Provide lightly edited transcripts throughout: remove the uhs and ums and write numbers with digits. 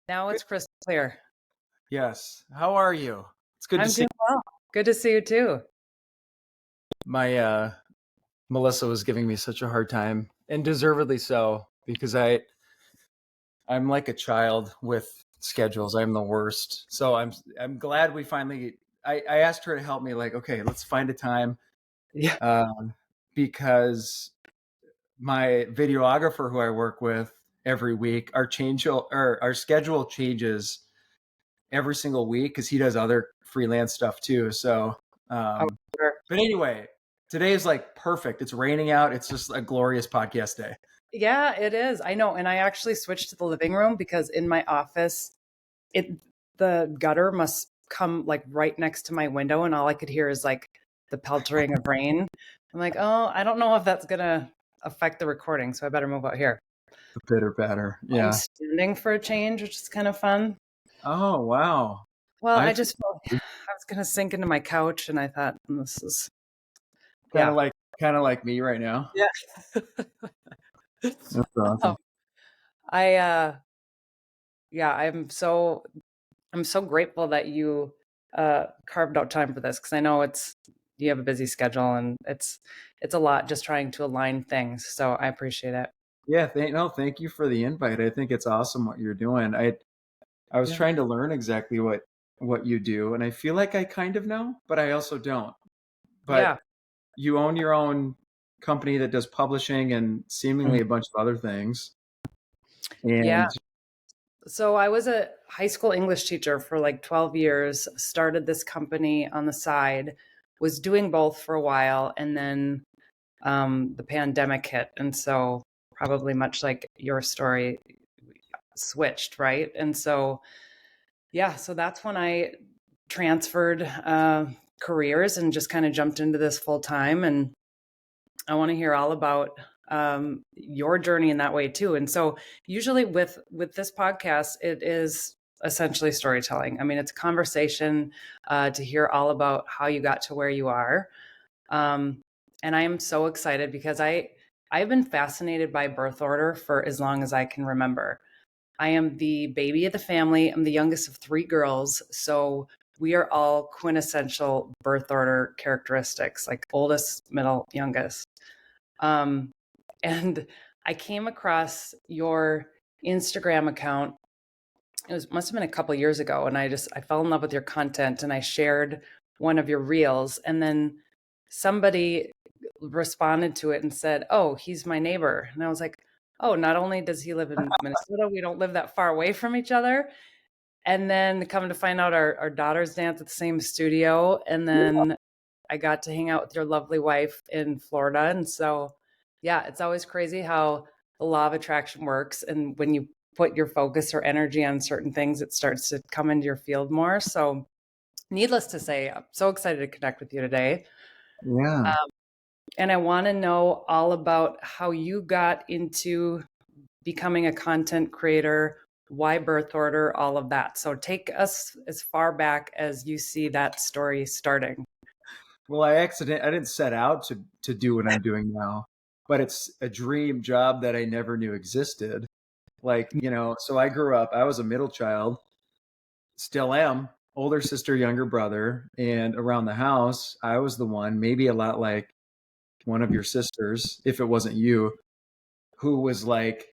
Now Good. it's crystal clear. Yes. How are you? It's good to I'm see doing well. Good to see you too. my Melissa was giving me such a hard time, and deservedly so, because I'm like a child with schedules. I'm the worst. So I'm glad we finally I asked her to help me, like, okay, let's find a time. Yeah. Because my videographer who I work with every week, our schedule changes every single week because he does other freelance stuff too. So Oh, um sure. but anyway, today is like perfect. It's raining out. It's just a glorious podcast day. Yeah, it is. I know. And I actually switched to the living room because in my office, it the gutter must come like right next to my window, and all I could hear is like the peltering of rain. I'm like, oh, I don't know if that's gonna affect the recording, so I better move out here. The bitter batter. I'm Yeah. standing for a change, which is kind of fun. Oh, wow. Well, I I've just felt I was gonna sink into my couch, and I thought, this is kind of yeah, like kind of like me right now. yeah. That's awesome. Um, I yeah, I'm so grateful that you carved out time for this because I know you have a busy schedule and it's a lot just trying to align things. So I appreciate it. Yeah, thank you for the invite. I think it's awesome what you're doing. I was Yeah. trying to learn exactly what you do, and I feel like I kind of know, but I also don't. But Yeah. you own your own company that does publishing and seemingly a bunch of other things. Yeah. And So I was a high school English teacher for like 12 years, started this company on the side, was doing both for a while, and then the pandemic hit. And so probably much like your story switched, right? And so yeah, so that's when I transferred careers and just kind of jumped into this full time. And I want to hear all about your journey in that way too. And so, usually with this podcast, it is essentially storytelling. I mean, it's a conversation to hear all about how you got to where you are. Um, and I am so excited because I've been fascinated by birth order for as long as I can remember. I am the baby of the family. I'm the youngest of three girls. So we are all quintessential birth order characteristics, like oldest, middle, youngest. Um, and I came across your Instagram account. Must have been a couple years ago, and I fell in love with your content, and I shared one of your reels, and then somebody responded to it and said, "Oh, he's my neighbor," and I was like, "Oh, not only does he live in Minnesota, we don't live that far away from each other." And then come to find out our daughters dance at the same studio, and then I got to hang out with your lovely wife in Florida. And so, yeah, it's always crazy how the law of attraction works. And when you put your focus or energy on certain things, it starts to come into your field more. So, needless to say, I'm so excited to connect with you today. yeah. Um, and I want to know all about how you got into becoming a content creator, why birth order, all of that. So, take us as far back as you see that story starting. Well, I didn't set out to do what I'm doing now, but it's a dream job that I never knew existed. Like, so I grew up, I was a middle child, still am, older sister, younger brother, and around the house, I was the one, maybe a lot like one of your sisters, if it wasn't you, who was like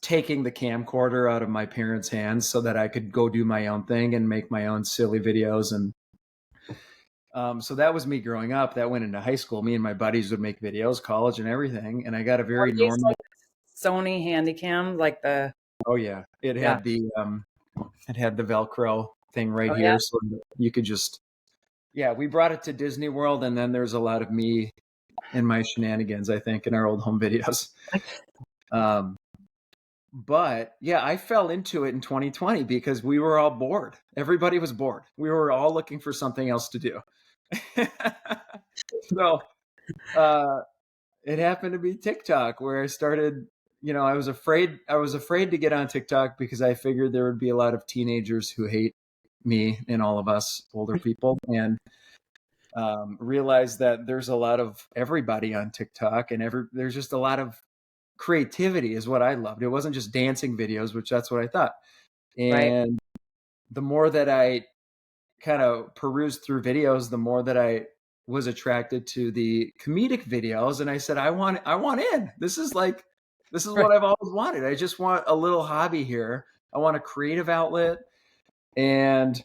taking the camcorder out of my parents' hands so that I could go do my own thing and make my own silly videos. And so that was me growing up. That went into high school. Me and my buddies would make videos, college and everything. And I got a very normal. Sony Handycam, like the Oh yeah, yeah. it had the Velcro thing right Oh here, yeah. so you could just yeah. We brought it to Disney World, and then there's a lot of me and my shenanigans, I think, in our old home videos. Um, but yeah, I fell into it in 2020 because we were all bored. Everybody was bored. We were all looking for something else to do. So uh, it happened to be TikTok where I started. I was afraid to get on TikTok because I figured there would be a lot of teenagers who hate me and all of us older people, and realized that there's a lot of everybody on TikTok, and there's just a lot of creativity is what I loved. It wasn't just dancing videos, which that's what I thought. Right. And the more that I kind of perused through videos, the more that I was attracted to the comedic videos. And I said, I want in. This is Right. what I've always wanted. I just want a little hobby here. I want a creative outlet. And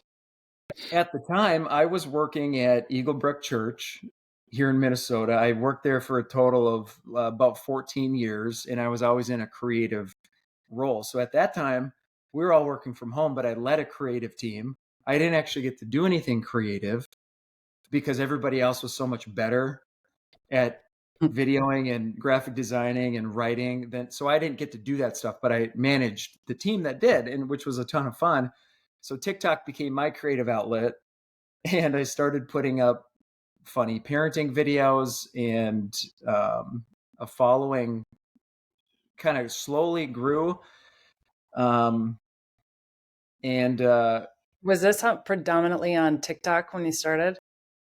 at the time, I was working at Eagle Brook Church here in Minnesota. I worked there for a total of about 14 years, and I was always in a creative role. So at that time, we were all working from home, but I led a creative team. I didn't actually get to do anything creative because everybody else was so much better at videoing and graphic designing and writing. Then, so I didn't get to do that stuff, but I managed the team that did, and which was a ton of fun. So TikTok became my creative outlet, and I started putting up funny parenting videos, and a following kind of slowly grew. Um, and Was this predominantly on TikTok when you started?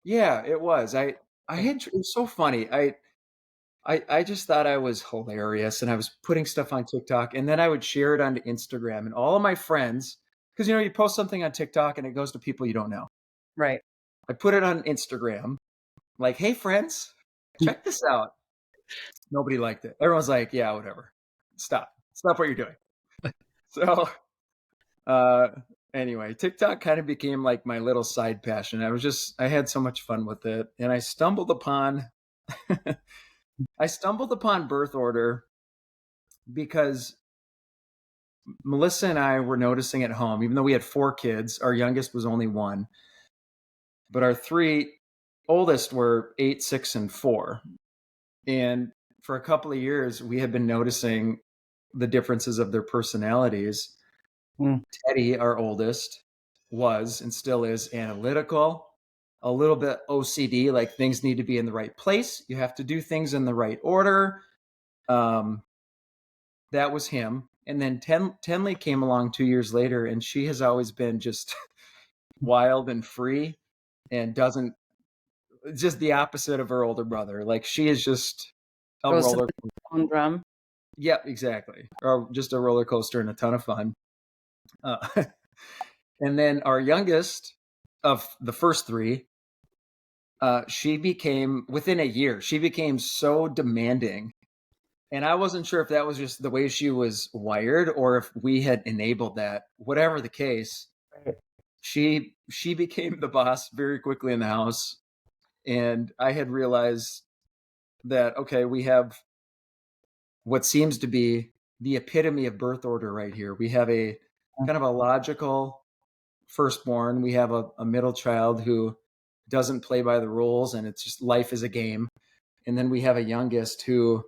Yeah, it was. I Okay. had it was so funny. I just thought I was hilarious, and I was putting stuff on TikTok, and then I would share it onto Instagram, and all of my friends, because you post something on TikTok and it goes to people you don't know. Right. I put it on Instagram, like, hey friends, check this out. Nobody liked it. Everyone's like, yeah, whatever. Stop what you're doing. So uh anyway, TikTok kind of became like my little side passion. I had so much fun with it, and I stumbled upon birth order because Melissa and I were noticing at home, even though we had 4 kids, our youngest was only 1, but our 3 oldest were 8, 6, and 4. And for a couple of years, we had been noticing the differences of their personalities. Mm. Teddy, our oldest, was and still is analytical, a little bit OCD, like things need to be in the right place. You have to do things in the right order. Um, that was him. And then Tenley came along 2 years later, and she has always been just wild and free, and doesn't just the opposite of her older brother. Like, she is just a Goes to roller. the own drum. Yeah, exactly. Or just a roller coaster and a ton of fun. Uh, and then our youngest of the first 3, she became, within a year, she became so demanding. And I wasn't sure if that was just the way she was wired or if we had enabled that. Whatever the case, Right. she became the boss very quickly in the house. And I had realized that, okay, we have what seems to be the epitome of birth order right here. We have a kind of a logical firstborn. We have a middle child who doesn't play by the rules, and it's just life is a game. And then we have a youngest who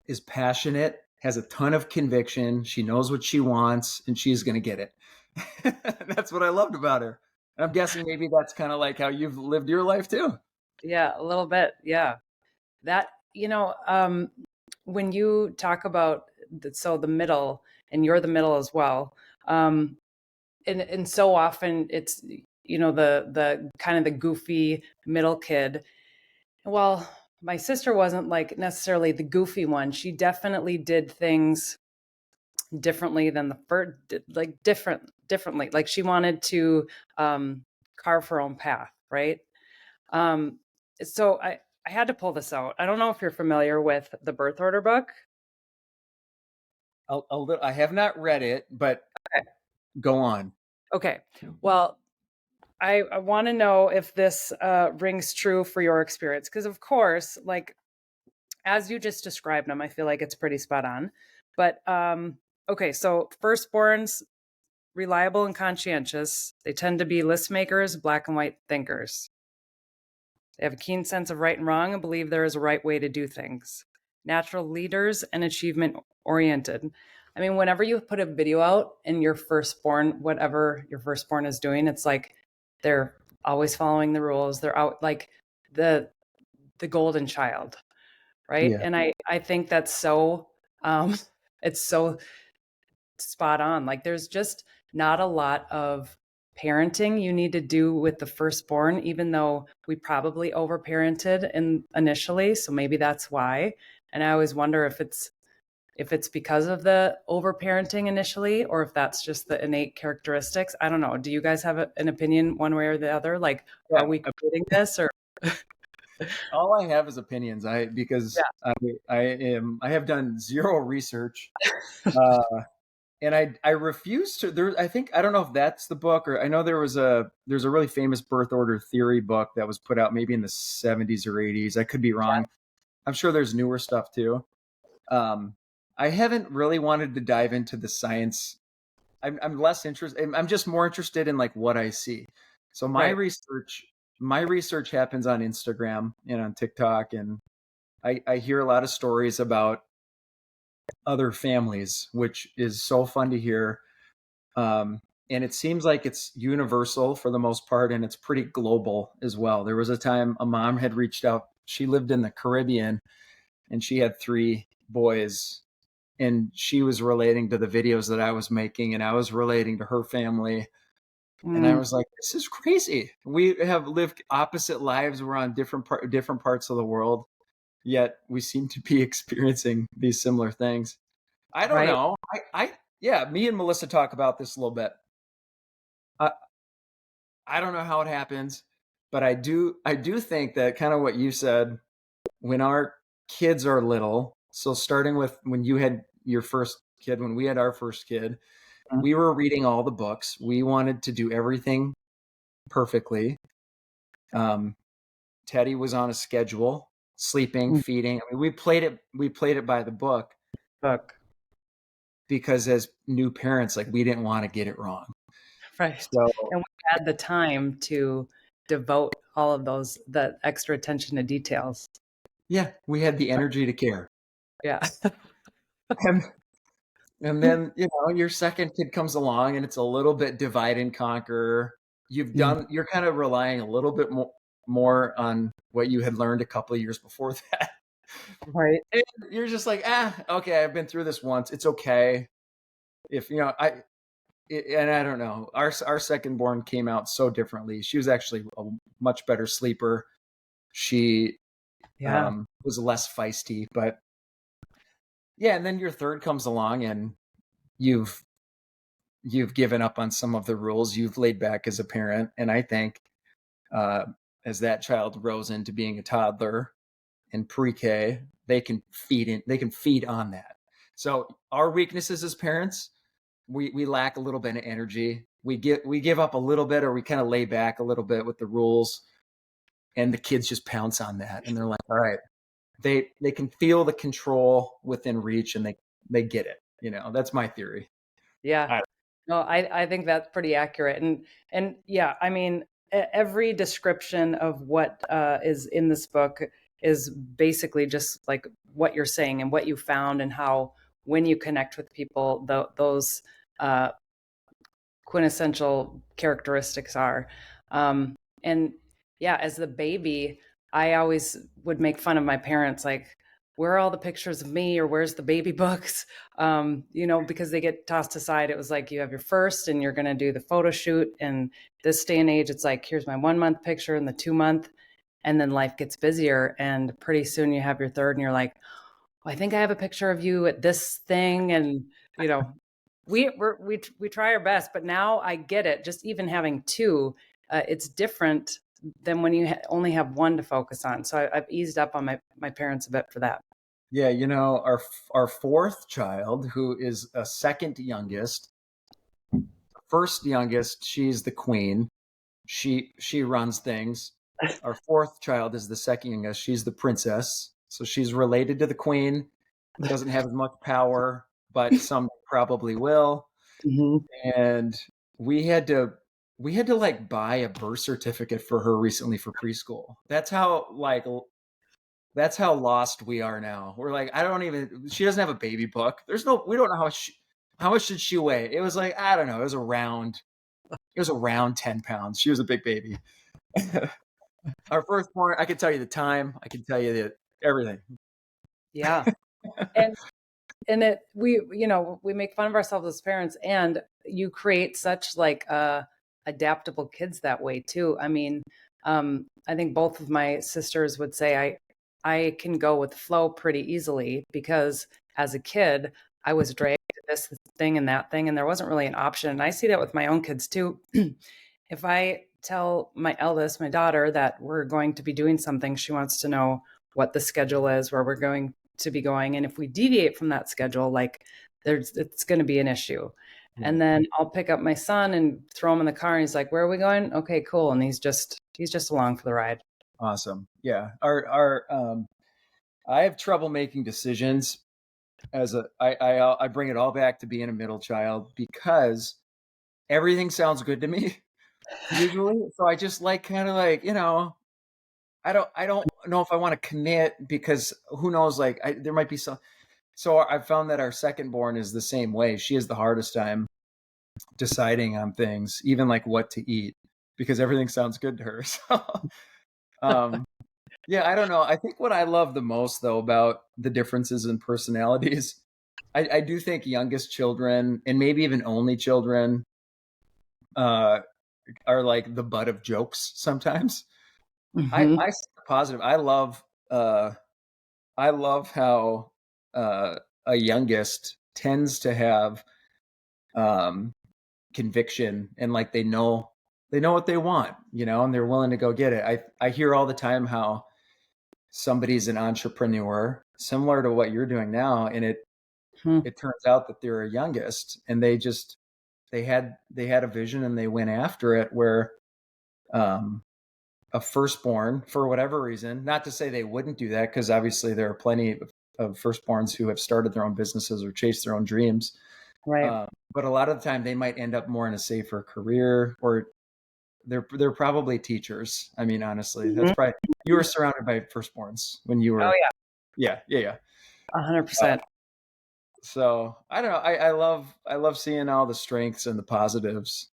is passionate, has a ton of conviction. She knows what she wants, and she's going to get it. That's what I loved about her. And I'm guessing maybe that's kind of like how you've lived your life too. Yeah, a little bit. Yeah. That, when you talk about the middle, and you're the middle as well, and so often it's, the kind of the goofy middle kid. Well, my sister wasn't like necessarily the goofy one. She definitely did things differently than the first, like differently. Like, she wanted to carve her own path, right? Um, so I had to pull this out. I don't know if you're familiar with the birth order book. I have not read it, but go on. Okay. Well, I want to know if this rings true for your experience. Because, of course, like, as you just described them, I feel like it's pretty spot on. But, okay. So, firstborns, reliable and conscientious. They tend to be list makers, black and white thinkers. They have a keen sense of right and wrong and believe there is a right way to do things. Natural leaders and achievement oriented. I mean, whenever you put a video out and your firstborn, whatever your firstborn is doing, it's like they're always following the rules. They're out like the golden child, right? Yeah. And I think that's so um it's so spot on. Like, there's just not a lot of parenting you need to do with the firstborn, even though we probably overparented initially. So maybe that's why. And I always wonder if it's because of the overparenting initially, or if that's just the innate characteristics. I don't know. Do you guys have an opinion one way or the other? Like, Yeah, are we creating this or? all I have is opinions. Because I have done zero research, uh, and I refuse to. There, I think I don't know if that's the book, or I know there's a really famous birth order theory book that was put out maybe in the 70s or 80s. I could be wrong. I'm sure there's newer stuff too. Um, I haven't really wanted to dive into the science. I'm less interested. I'm just more interested in like what I see. So Right. my research happens on Instagram and on TikTok, and I hear a lot of stories about other families, which is so fun to hear. And it seems like it's universal for the most part, and it's pretty global as well. There was a time a mom had reached out. She lived in the Caribbean, and she had 3 boys, and she was relating to the videos that I was making, and I was relating to her family. And I Mm, was like, this is crazy. We have lived opposite lives. We're on different parts of the world, yet we seem to be experiencing these similar things. I don't right. know. Yeah, me and Melissa talk about this a little bit. I, I don't know how it happens, but I do think that kind of what you said, when our kids are little, so starting with when you had your first kid, when we had our first kid, we were reading all the books. We wanted to do everything perfectly. Um, Teddy was on a schedule, sleeping, Mm, feeding. I mean, we played it by the book, book. because as new parents, like, we didn't want to get it wrong. Right. So And we had the time to devote all of that extra attention to details. yeah, we had the energy to care. Yeah. And, and then, your second kid comes along and it's a little bit divide and conquer. Mm, You're kind of relying a little bit more on what you had learned a couple of years before that. right. And you're just like, okay, I've been through this once. It's okay. If, and I don't know, our second born came out so differently. She was actually a much better sleeper. She Yeah. was less feisty, but yeah. And then your third comes along, and you've given up on some of the rules. You've laid back as a parent, and I think uh, as that child grows into being a toddler in pre-K, they can feed on that. So our weaknesses as parents, we lack a little bit of energy. We give up a little bit, or we kind of lay back a little bit with the rules, and the kids just pounce on that, and they're like, all right, they can feel the control within reach, and they get it. That's my theory. Yeah. I, No, I think that's pretty accurate. And yeah, I mean, every description of what is in this book is basically just like what you're saying and what you found, and how when you connect with people, those uh, quintessential characteristics are. And yeah, as the baby, I always would make fun of my parents, like, where are all the pictures of me, or where's the baby books? Because they get tossed aside. It was like, you have your first and you're going to do the photo shoot. And this day and age, it's like, here's my 1 month picture and the 2 month. And then life gets busier. And pretty soon you have your third and you're like, I think I have a picture of you at this thing. And, you know, we try our best, but now I get it. Just even having two, it's different than when you only have one to focus on. So I've eased up on my parents a bit for that. yeah, our fourth child, who is a second youngest, first youngest, she's the queen. She runs things. Our fourth child is the second youngest. She's the princess, so she's related to the queen. Doesn't have as much power, but some probably will. Mhm. And we had to like buy a birth certificate for her recently for preschool. That's how lost we are now. We're like, she doesn't have a baby book. We don't know how much did she weigh? It was like, I don't know. It was around 10 pounds. She was a big baby. Our firstborn, I could tell you the time. I could tell you everything. Yeah. And we make fun of ourselves as parents, and you create such like adaptable kids that way too. I mean, I think both of my sisters would say I can go with flow pretty easily, because as a kid, I was dragged to this thing and that thing, and there wasn't really an option. And I see that with my own kids too. If I tell my eldest, my daughter, that we're going to be doing something, she wants to know what the schedule is, where we're going to be going. And if we deviate from that schedule, like it's going to be an issue. Yeah. And then I'll pick up my son and throw him in the car, and he's like, "Where are we going?" "Okay, cool." And he's just along for the ride. Awesome. Yeah. I have trouble making decisions I bring it all back to being a middle child because everything sounds good to me usually. So I just like kind of like, I don't know if I want to commit because who knows, like there might be some. So I found that our second born is the same way. She has the hardest time deciding on things, even like what to eat, because everything sounds good to her. So, yeah, I don't know. I think what I love the most though about the differences in personalities, I do think youngest children and maybe even only children are like the butt of jokes sometimes. Mm-hmm. I see the positive. I love how a youngest tends to have um, conviction and like they know what they want, and they're willing to go get it. I hear all the time how somebody's an entrepreneur, similar to what you're doing now, and it turns out that they're a youngest, and they had a vision and they went after it. Where um, a firstborn, for whatever reason, not to say they wouldn't do that, because obviously there are plenty of firstborns who have started their own businesses or chased their own dreams. Right. But a lot of the time they might end up more in a safer career, or they're probably teachers. I mean, honestly, that's Mm-hmm. probably, you were surrounded by firstborns when you Oh were, yeah, yeah. 100%. So I don't know. I love seeing all the strengths and the positives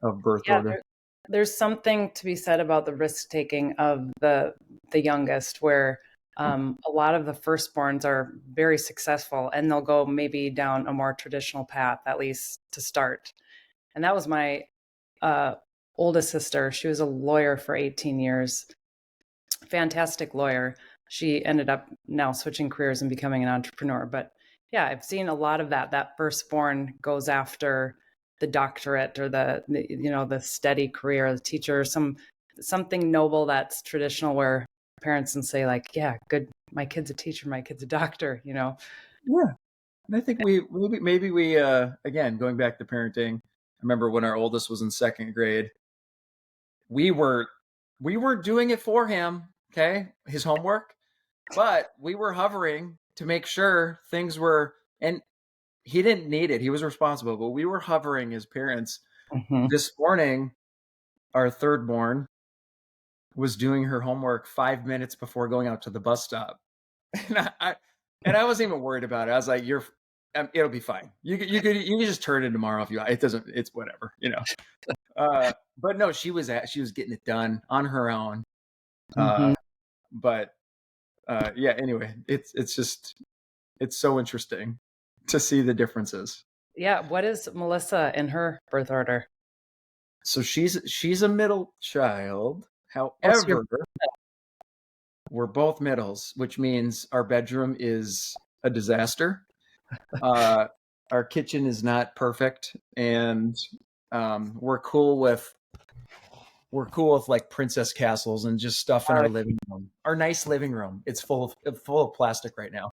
of birth Yeah, order. there's something to be said about the risk taking of the youngest, where a lot of the firstborns are very successful, and they'll go maybe down a more traditional path, at least to start. And that was my uh, oldest sister. She was a lawyer for 18 years, fantastic lawyer. She ended up now switching careers and becoming an entrepreneur. But yeah, I've seen a lot of that. That firstborn goes after the doctorate or the steady career, the teacher, something noble that's traditional, where parents can say like, yeah, good, my kid's a teacher, my kid's a doctor. Yeah. And I think maybe we again, going back to parenting, I remember when our oldest was in second grade, we were we weren't doing it for him, okay, his homework, but we were hovering to make sure things were, and he didn't need it. He was responsible, but we were hovering as parents. Mm-hmm. This morning, our third born was doing her homework 5 minutes before going out to the bus stop. And I wasn't even worried about it. I was like, it'll be fine. You could just turn it tomorrow if you, it doesn't, it's whatever. But no, she was getting it done on her own. Mm-hmm. But yeah, anyway, it's so interesting to see the differences. Yeah. What is Melissa in her birth order? So she's a middle child. What's your However, we're both middles, which means our bedroom is a disaster. Our kitchen is not perfect, and we're cool with like princess castles and just stuff in our living room. Our nice living room, it's full of plastic right now.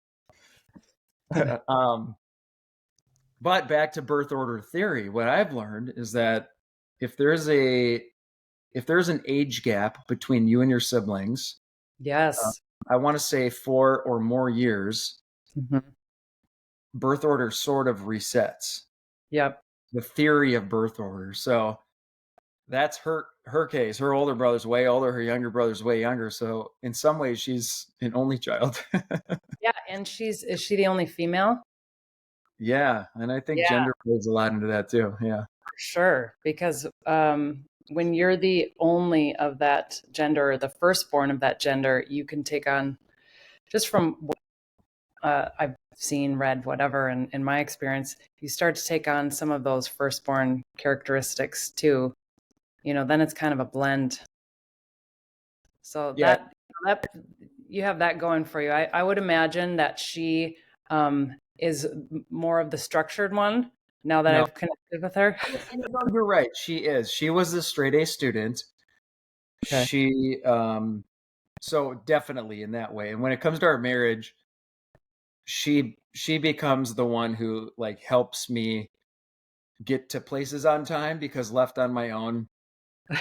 But back to birth order theory, what I've learned is that if there's an age gap between you and your siblings, uh, Yes. I want to say 4 or more years, Mm-hmm. birth order sort of resets. Yep. The theory of birth order. So that's her case. Her older brother's way older, her younger brother's way younger. So in some ways she's an only child. Yeah. And is she the only female? Yeah, and I think Yeah, gender plays a lot into that too. Yeah. for sure. Because when you're the only of that gender, or the firstborn of that gender, you can take on, just from what I've seen, read, whatever, and in my experience, you start to take on some of those firstborn characteristics too. Then it's kind of a blend. So Yeah. that you have that going for you. I would imagine that she is more of the structured one now that No, I've connected with her. no, you're right. She is. She was a straight A student. Okay. She so definitely in that way. And when it comes to our marriage, she becomes the one who like helps me get to places on time because left on my own,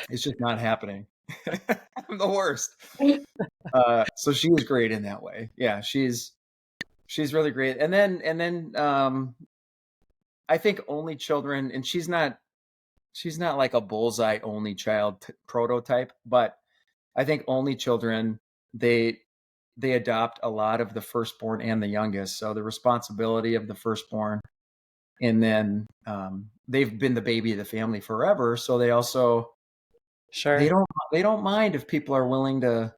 it's just not happening. I'm the worst. So she was great in that way. Yeah, she's really great. And then I think only children, and she's not like a bullseye only child prototype, but I think only children, they they adopt a lot of the firstborn and the youngest. So the responsibility of the firstborn, and then they've been the baby of the family forever. So they also they Sure. don't they don't mind if people are willing to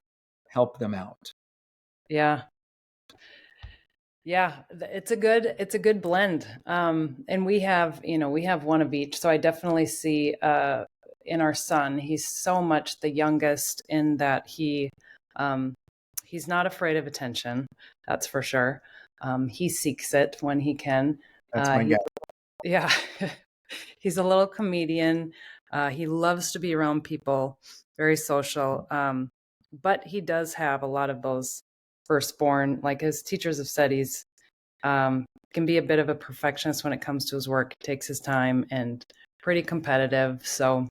help them out. Yeah. Yeah, it's a good blend. And we have one of each. So I definitely see in our son, he's so much the youngest in that um he's not afraid of attention, that's for sure. He seeks it when he can. That's my guy. He's yeah, he's a little comedian. He loves to be around people, very social. But he does have a lot of those firstborn, like his teachers have said, he's um, can be a bit of a perfectionist when it comes to his work. He takes his time and pretty competitive. So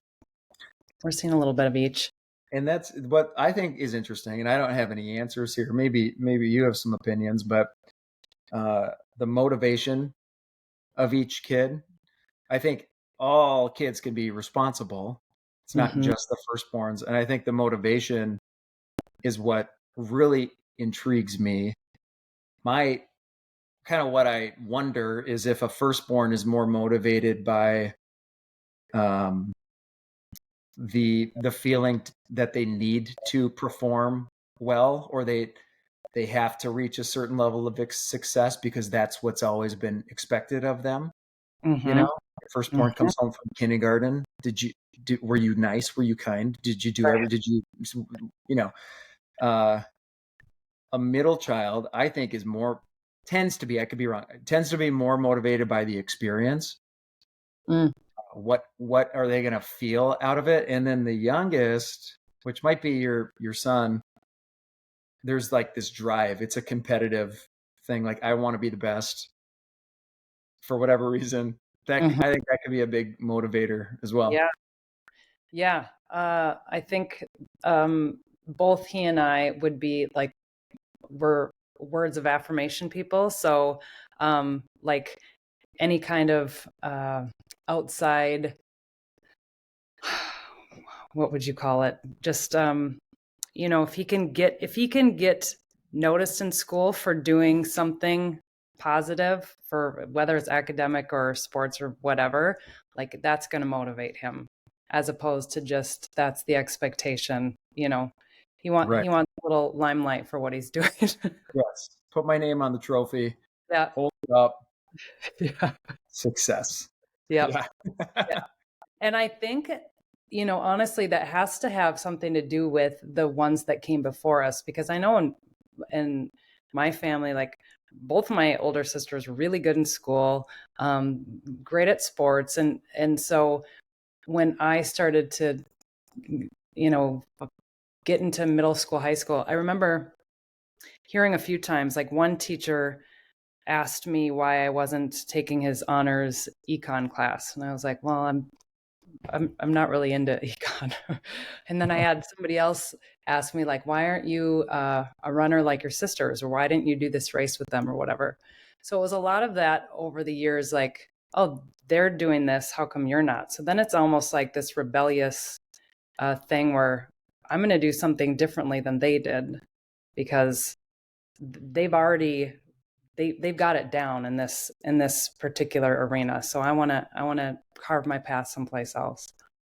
we're seeing a little bit of each. And that's what I think is interesting. And I don't have any answers here. Maybe you have some opinions, but the motivation of each kid, I think all kids can be responsible. It's not Hmm. just the firstborns. And I think the motivation is what really intrigues me. My kind of what I wonder is if a firstborn is more motivated by um, the feeling that they need to perform well, or they have to reach a certain level of success because that's what's always been expected of them. You Hmm. know, firstborn Hmm. comes home from kindergarten. Were you nice? Were you kind? Did you do Right. did you, you know, uh, a middle child, I think tends to be, I could be wrong, tends to be more motivated by the experience. Mm. What are they going to feel out of it? And then the youngest, which might be your son, there's like this drive. It's a competitive thing. Like I want to be the best for whatever reason. Hmm. I think that could be a big motivator as well. Yeah. Yeah. I think both he and I would be like, we're words of affirmation people. So, like any kind of outside, what would you call it? Just if he can get noticed in school for doing something positive, for whether it's academic or sports or whatever, like that's going to motivate him, as opposed to just that's the expectation. Right. He wants a little limelight for what he's doing. Yes. Put my name on the trophy. Yeah. Hold it up. Yeah. Success. Yep. Yeah. Yeah. And I think, honestly, that has to have something to do with the ones that came before us, because I know in my family, like both of my older sisters were really good in school, great at sports. And so when I started to, you know, get into middle school, high school, I remember hearing a few times, like one teacher asked me why I wasn't taking his honors econ class. And I was like, well, I'm not really into econ. And then I had somebody else ask me like, why aren't you a runner like your sisters, or why didn't you do this race with them or whatever? So it was a lot of that over the years, like, oh, they're doing this, how come you're not? So then it's almost like this rebellious thing where I'm going to do something differently than they did, because they've already they've got it down in this particular arena. So I want to carve my path someplace else.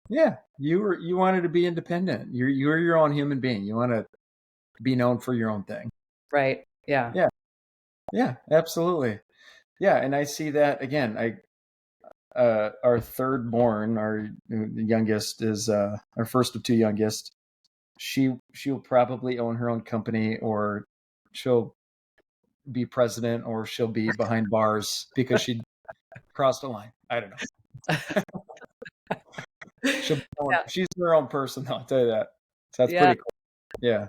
Yeah. You wanted to be independent. You're your own human being. You want to be known for your own thing. Right. Yeah. Yeah. Yeah, absolutely. Yeah, and I see that again. Our third born, our youngest is our first of two youngest. She'll probably own her own company, or she'll be president or she'll be behind bars because she crossed the line. I don't know. Yeah. She's her own person, I'll tell you that. So that's Yeah. pretty cool. Yeah.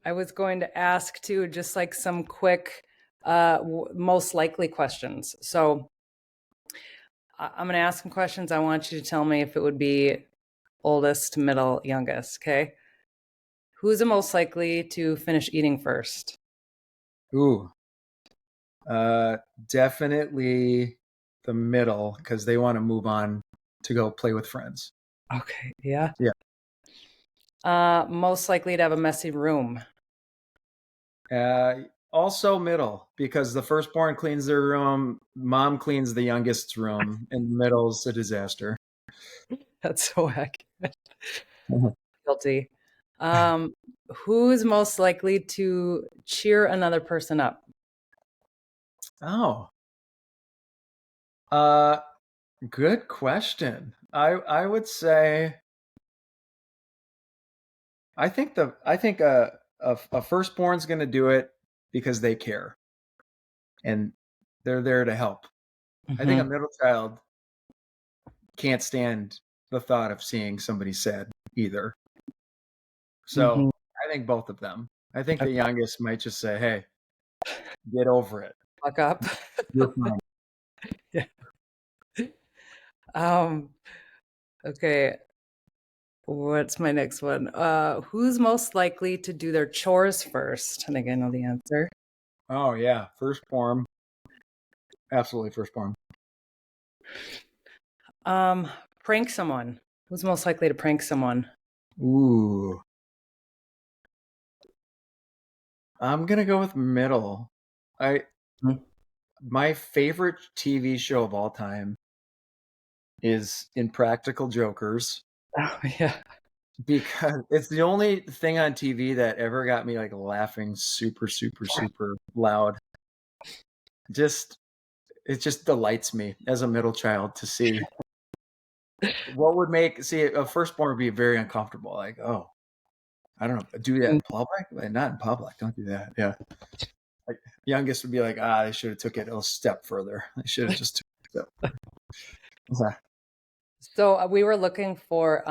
I was going to ask too, just like some quick, most likely questions. So I'm going to ask some questions. I want you to tell me if it would be oldest, middle, youngest. Okay. Who's the most likely to finish eating first? Ooh. Definitely the middle because they want to move on to go play with friends. Okay. Yeah. Yeah. Most likely to have a messy room. Also middle because the firstborn cleans their room, mom cleans the youngest's room, and the middle's a disaster. That's so accurate. Guilty. Who's most likely to cheer another person up? Oh, good question. I would say I think a firstborn's going to do it because they care and they're there to help. I think a Mm-hmm. middle child can't stand the thought of seeing somebody sad either. Mm-hmm. So I think both of them. I think the Okay. youngest might just say, "Hey, get over it. Fuck up. You're fine." Yeah. Um, okay. What's my next one? Who's most likely to do their chores first? I think I know the answer. Oh yeah, firstborn, absolutely firstborn. Prank someone. Who's most likely to prank someone? Ooh, I'm gonna go with middle. I Hmm. My favorite TV show of all time is Impractical Jokers Oh, yeah. because it's the only thing on TV that ever got me like laughing super loud. Just it just delights me as a middle child to see what would make a firstborn would be very uncomfortable. Like, oh, I don't know, do that in public? Like, not in public. Don't do that. Yeah. Like, youngest would be like, they should have took it a step further. They should have just took a step. So we were looking for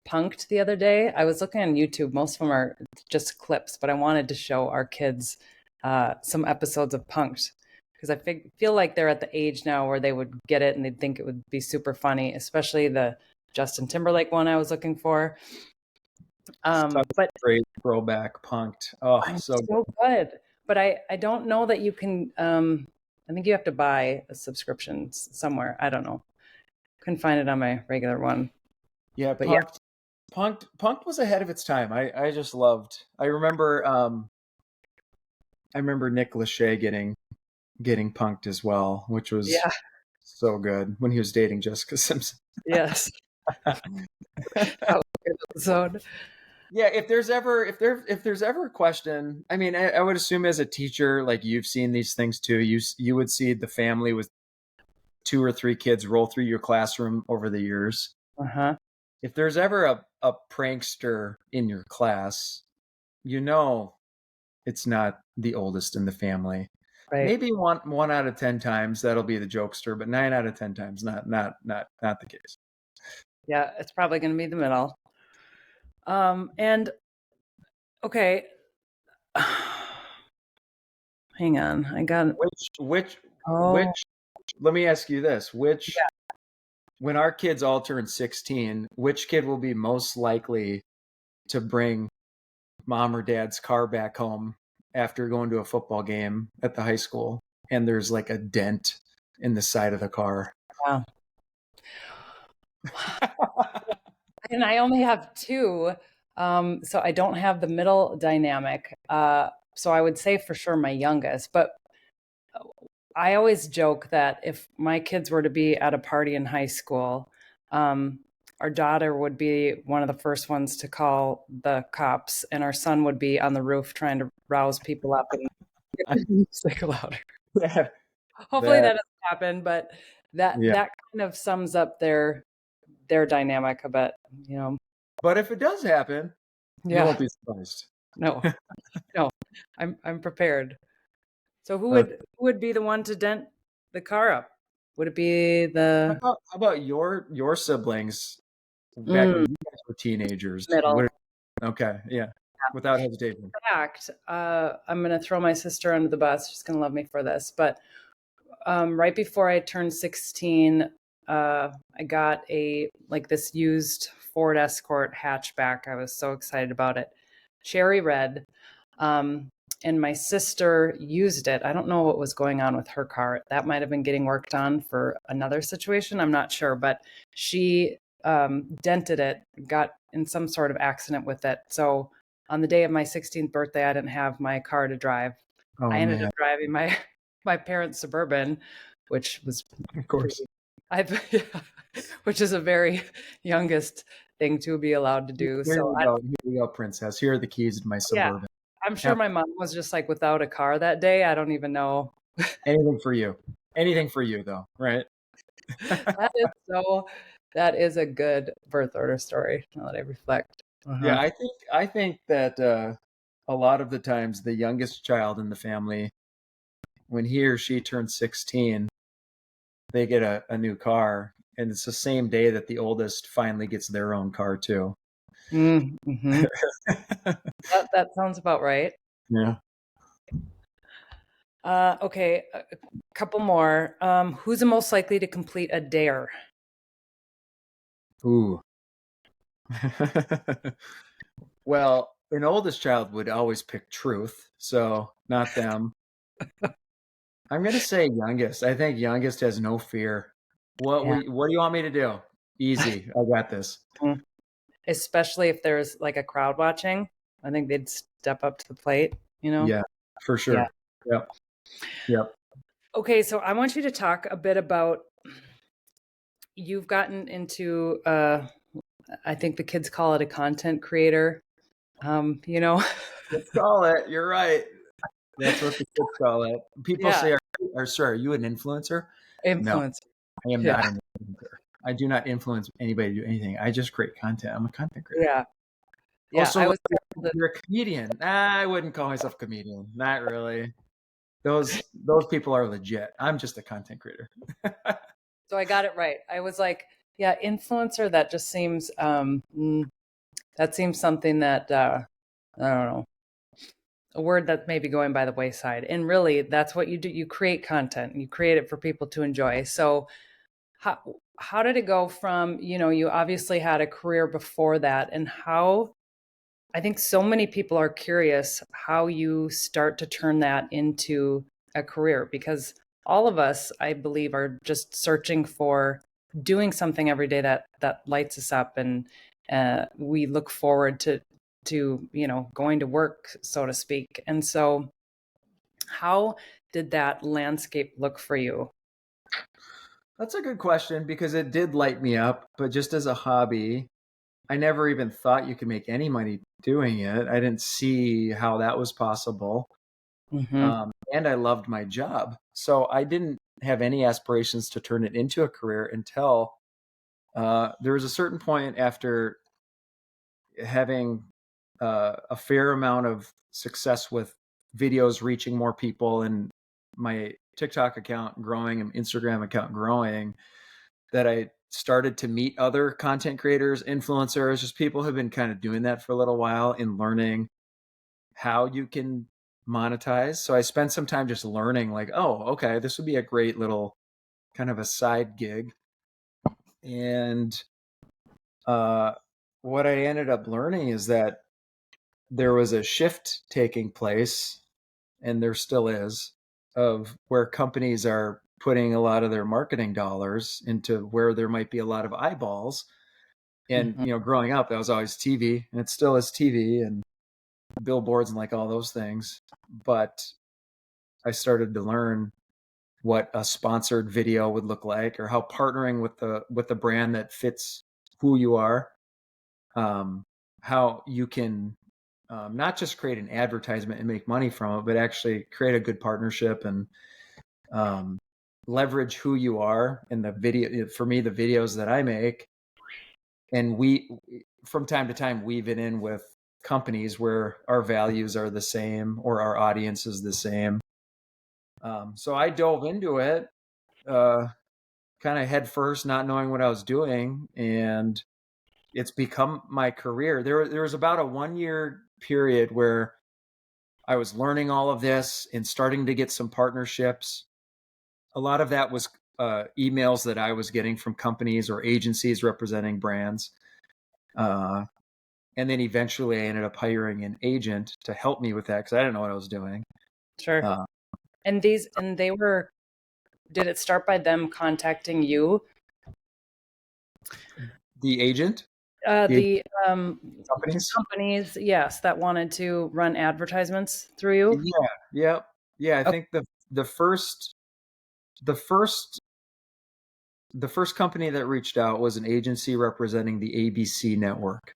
Punked the other day. I was looking on YouTube. Most of them are just clips, but I wanted to show our kids some episodes of Punked because I feel like they're at the age now where they would get it and they'd think it would be super funny, especially the Justin Timberlake one I was looking for. Such But great throwback punked. Oh, I'm so so good. But I don't know that you can. I think you have to buy a subscription somewhere. I don't know. Couldn't find it on my regular one. yeah, But yeah, punked was ahead of its time. I just loved. I remember Nick Lachey getting punked as well, which was yeah, so good when he was dating Jessica Simpson. yes. That was a good episode. Yeah, if there's ever a question, I mean, I would assume as a teacher, like you've seen these things too. You would see the family with 2 or 3 kids roll through your classroom over the years. Uh-huh. If there's ever a prankster in your class, you know it's not the oldest in the family. Right. Maybe one out of 10 times that'll be the jokester, but 9 out of 10 times not the case. Yeah, it's probably going to be the middle. And okay. Hang on. I got Which oh, let me ask you this. yeah. When our kids all turn 16, which kid will be most likely to bring mom or dad's car back home after going to a football game at the high school and there's like a dent in the side of the car? Wow. And I only have two. So I don't have the middle dynamic. So I would say for sure my youngest, but I always joke that if my kids were to be at a party in high school, our daughter would be one of the first ones to call the cops, and our son would be on the roof trying to rouse people up and get the music louder. that, Hopefully that that doesn't happen, but that yeah. that kind of sums up their dynamic a bit, you know. But if it does happen, you Yeah. won't be surprised. No, no, I'm prepared. So Uh, who would be the one to dent the car up? Would it be how the about your siblings back mm, when you guys were teenagers? middle? Okay, yeah, without hesitation. Fact, I'm gonna throw my sister under the bus. She's gonna love me for this, but right before I turned 16, I got this used Ford Escort hatchback. I was so excited about it, cherry red. Um, and my sister used it. I don't know what was going on with her car. That might have been getting worked on for another situation. I'm not sure, but she dented it, got in some sort of accident with it. So on the day of my 16th birthday, I didn't have my car to drive. Oh I ended man, up driving my my parents' Suburban, which was of course. pretty, I, which is a very youngest thing to be allowed to do. Here So you go. Here you go, princess. Here are the keys to my yeah, Suburban. I'm sure Have my mom was just like without a car that day. I don't even know. anything for you. Anything for you, though, right? That is so, that is a good birth order story now that I reflect. Yeah, Uh-huh. I think that a lot of the times the youngest child in the family, when he or she turns 16, they get a new car, and it's the same day that the oldest finally gets their own car too. Mm-hmm. That sounds about right. Yeah. Okay, a couple more. Who's the most likely to complete a dare? Ooh. Well, an oldest child would always pick truth, so not them. I'm gonna say youngest. I think youngest has no fear. Yeah. What do you want me to do? Easy. I got this. Mm. Especially if there's like a crowd watching. I think they'd step up to the plate, you know? Yeah, for Yeah. sure. Yep. Yep. Okay, so I want you to talk a bit about you've gotten into I think the kids call it a content creator. You know, Let's call it. You're right. That's what the kids call it. People yeah, say, sir, are you an influencer? No, influence. I am Yeah, not an influencer. I do not influence anybody to do anything. I just create content. I'm a content creator. yeah, yeah. Also, I was told that, you're a comedian. Nah, I wouldn't call myself a comedian. Not really. Those people are legit. I'm just a content creator. so I got it right. I was like, yeah, influencer. That just seems that seems something that I don't know, a word that may be going by the wayside. And really, that's what you do. You create content. And you create it for people to enjoy. So how how did it go from, you obviously had a career before that, and how I think so many people are curious how you start to turn that into a career, because all of us, I believe, are just searching for doing something every day that lights us up, and we look forward to going to work, so to speak. And so, how did that landscape look for you? That's a good question because it did light me up, but just as a hobby, I never even thought you could make any money doing it. I didn't see how that was possible. Hmm. And I loved my job. So I didn't have any aspirations to turn it into a career until there was a certain point after having a fair amount of success with videos reaching more people and my TikTok account growing and Instagram account growing, that I started to meet other content creators, influencers, just people who've been kind of doing that for a little while and learning how you can monetize. So I spent some time just learning, like, oh, okay, this would be a great little kind of a side gig. And uh, what I ended up learning is that there was a shift taking place, and there still is, of where companies are putting a lot of their marketing dollars into where there might be a lot of eyeballs. And Hmm. growing up, that was always TV, and it still is TV and billboards and like all those things. But I started to learn what a sponsored video would look like, or how partnering with the brand that fits who you are, um, how you can not just create an advertisement and make money from it, but actually create a good partnership and um, leverage who you are in the video. For me, the videos that I make, and we from time to time weave it in with companies where our values are the same or our audience is the same. So I dove into it, kind of head first, not knowing what I was doing, and it's become my career. There was about a 1 year period where I was learning all of this and starting to get some partnerships. A lot of that was emails that I was getting from companies or agencies representing brands. And then eventually I ended up hiring an agent to help me with that because I didn't know what I was doing. Sure. Uh, And they were, did it start by them contacting you? the agent, the The companies. companies, yes, that wanted to run advertisements through you. Yeah. I Okay. think the first the first the first company that reached out was an agency representing the ABC network,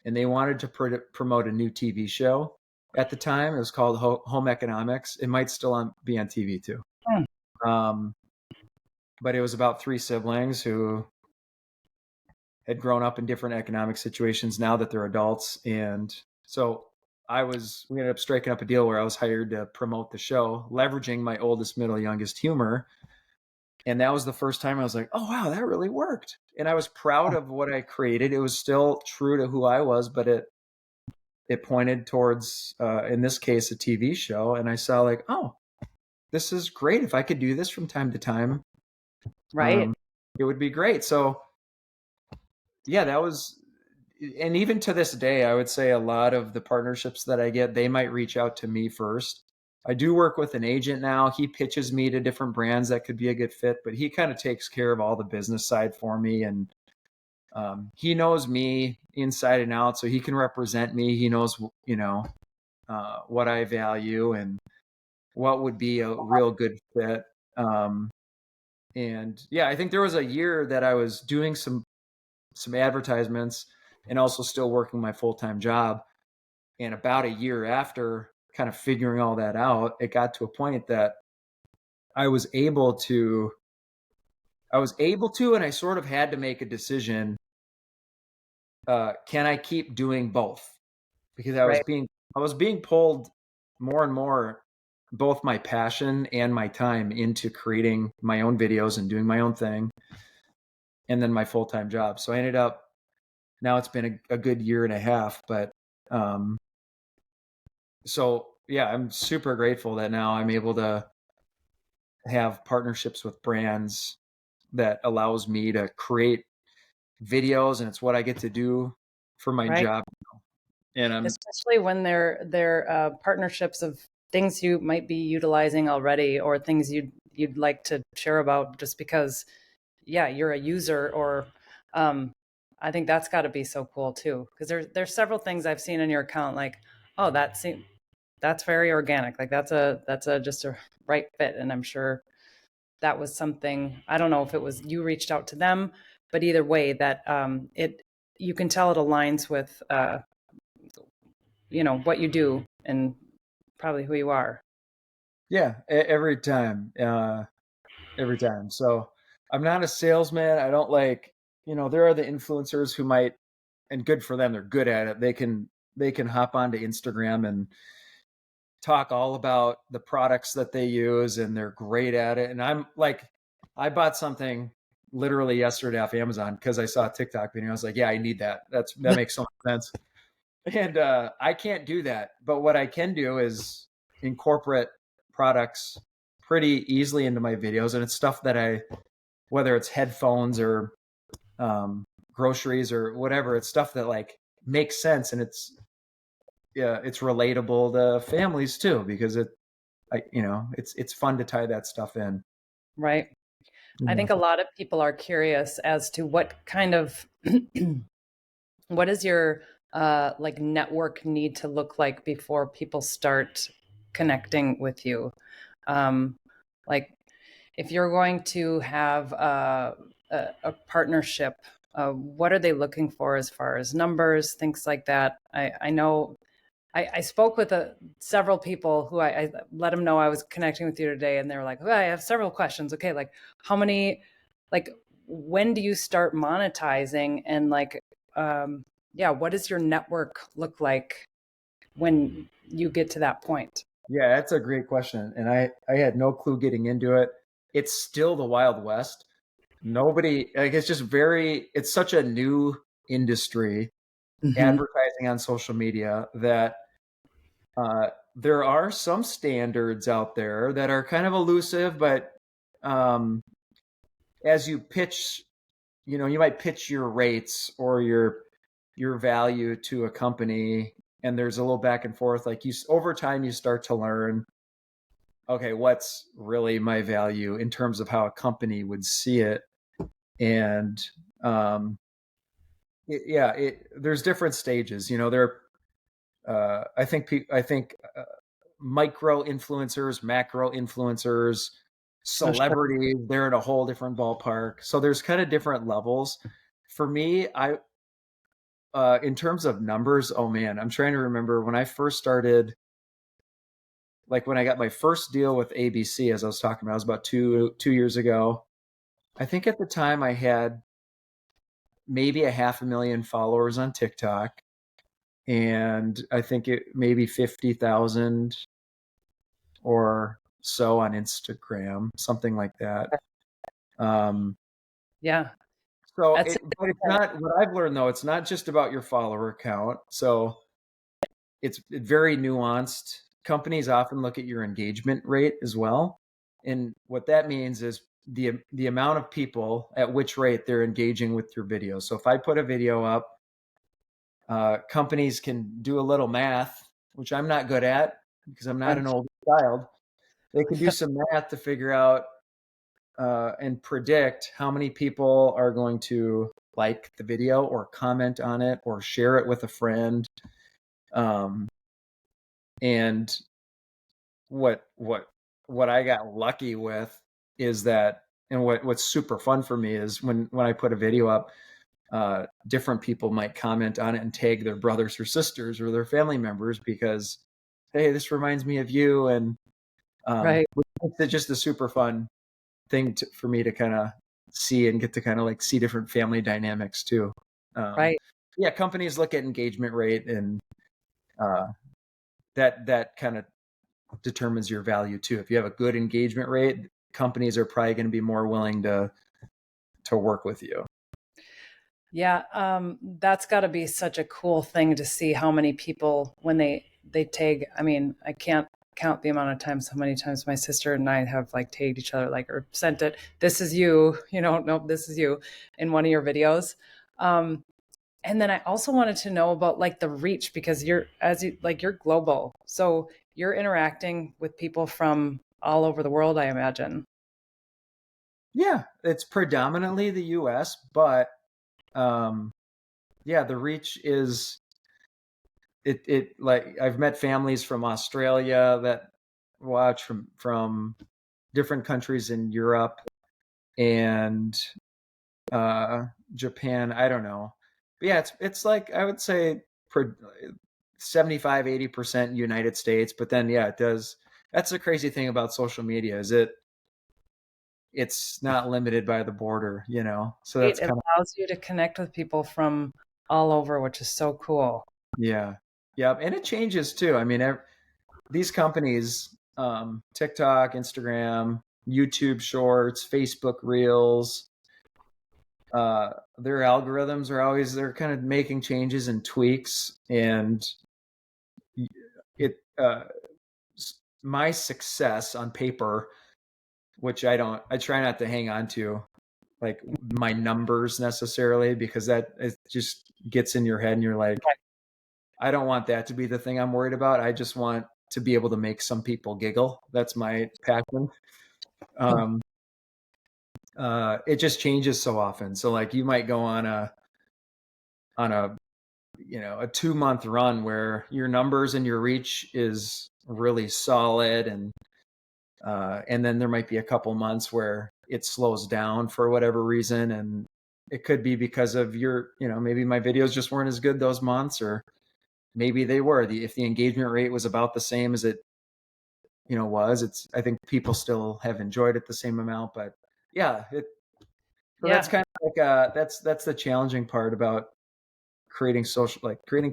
and they wanted to promote a new TV show. At the time, it was called Home Economics. It might still be on TV too. Hmm. Um, but it was about three siblings who had grown up in different economic situations now that they're adults. And so we ended up striking up a deal where I was hired to promote the show, leveraging my oldest, middle, youngest humor. And that was the first time I was like, oh, wow, that really worked. And I was proud of what I created. It was still true to who I was, but it pointed towards, in this case, a TV show. And I saw like, oh, this is great. If I could do this from time to time, Right. it would be great. So yeah, that was, and even to this day, I would say a lot of the partnerships that I get, they might reach out to me first. I do work with an agent now. He pitches me to different brands that could be a good fit, but he kind of takes care of all the business side for me. And he knows me inside and out, so he can represent me. He knows, what I value and what would be a real good fit. And yeah, I think there was a year that I was doing some advertisements and also still working my full-time job. And about a year after kind of figuring all that out, it got to a point that I was able to, and I sort of had to make a decision. Can I keep doing both? Because Right. I was being pulled more and more, both my passion and my time into creating my own videos and doing my own thing, and then my full-time job. So I ended up, now it's been a good year and a half, but um, so yeah, I'm super grateful that now I'm able to have partnerships with brands that allows me to create videos, and it's what I get to do for my Right. job. And I'm Especially when they're partnerships of things you might be utilizing already, or things you'd like to share about, just because, yeah, you're a user, or um, I think that's got to be so cool too. Because there's several things I've seen in your account, like, oh, that's very organic, like that's a just a right fit, and I'm sure that was something. I don't know if it was you reached out to them, but either way, that it you can tell it aligns with what you do and probably who you are. yeah, every time. So I'm not a salesman. I don't like, there are the influencers who might, and good for them, they're good at it. They can hop onto Instagram and talk all about the products that they use, and they're great at it. And I'm like, I bought something literally yesterday off Amazon because I saw a TikTok video. I was like, yeah, I need that. That makes so much sense. And I can't do that. But what I can do is incorporate products pretty easily into my videos. And it's stuff that whether it's headphones or groceries or whatever, it's stuff that like makes sense. And it's relatable to families too, because it's fun to tie that stuff in. Right. I Yeah. think a lot of people are curious as to what kind of what does your like network need to look like before people start connecting with you. um, like if you're going to have a partnership, what are they looking for as far as numbers, things like that? I know I spoke with several people who I let them know I was connecting with you today, and they were like, "Oh, I have several questions." Okay, like how many, like when do you start monetizing, and like Yeah, what does your network look like when you get to that point? Yeah, that's a great question. And I had no clue getting into it. It's still the Wild West. Nobody, like, it's just it's such a new industry, Hmm. advertising on social media, that there are some standards out there that are kind of elusive, but um, as you pitch, you might pitch your rates or your value to a company, and there's a little back and forth. Like, over time, you start to learn, okay, what's really my value in terms of how a company would see it. And um, there's different stages. There, I think micro influencers, macro influencers, Oh, sure. celebrities, they're in a whole different ballpark. So there's kind of different levels. For me, in terms of numbers, oh man, I'm trying to remember when I first started, like when I got my first deal with ABC, as I was talking about, it was about two years ago. I think at the time I had maybe a 500,000 followers on TikTok, and I think it maybe 50,000 or so on Instagram, something like that. Um, Yeah, so that's but it's not, what I've learned though, it's not just about your follower count. So it's very nuanced. Companies often look at your engagement rate as well. And what that means is the amount of people at which rate they're engaging with your video. So if I put a video up, companies can do a little math, which I'm not good at because I'm not fun. an old child. They can do some math to figure out and predict how many people are going to like the video or comment on it or share it with a friend. Um, and what I got lucky with is that, and what's super fun for me is when I put a video up, different people might comment on it and tag their brothers or sisters or their family members because, hey, this reminds me of you, and Right, it's just a super fun thing for me to kind of see and get to kind of like see different family dynamics too. Um, right. yeah, companies look at engagement rate, and uh, that kind of determines your value too. If you have a good engagement rate, companies are probably going to be more willing to work with you. Yeah, that's got to be such a cool thing to see how many people when they tag. I mean, I can't count the amount of times how many times my sister and I have like tagged each other, like or sent it. This is you, nope, this is you in one of your videos. Um, and then I also wanted to know about like the reach because you're global, so you're interacting with people from all over the world, I imagine. Yeah, it's predominantly the U.S., but um, yeah, the reach is it. Like, I've met families from Australia that watch from different countries in Europe and uh, Japan. I don't know, but yeah, it's like I would say 75-80% United States, but then yeah, it does. That's the crazy thing about social media, is it's not limited by the border. So It that's kind of, allows you to connect with people from all over, which is so cool. yeah, yeah, and it changes too. I mean, these companies, TikTok, Instagram, YouTube Shorts, Facebook Reels, their algorithms are always, they're kind of making changes and tweaks, and it my success on paper, which I try not to hang on to like my numbers necessarily, because that it just gets in your head and you're like, I don't want that to be the thing I'm worried about. I just want to be able to make some people giggle. That's my passion. Um, it just changes so often. So like, you might go on a 2-month run where your numbers and your reach is really solid, and then there might be a couple months where it slows down for whatever reason, and it could be because of maybe my videos just weren't as good those months, or maybe they were. If the engagement rate was about the same as it was, I think people still have enjoyed it the same amount. But yeah, so that's Yeah, kind of like that's the challenging part about creating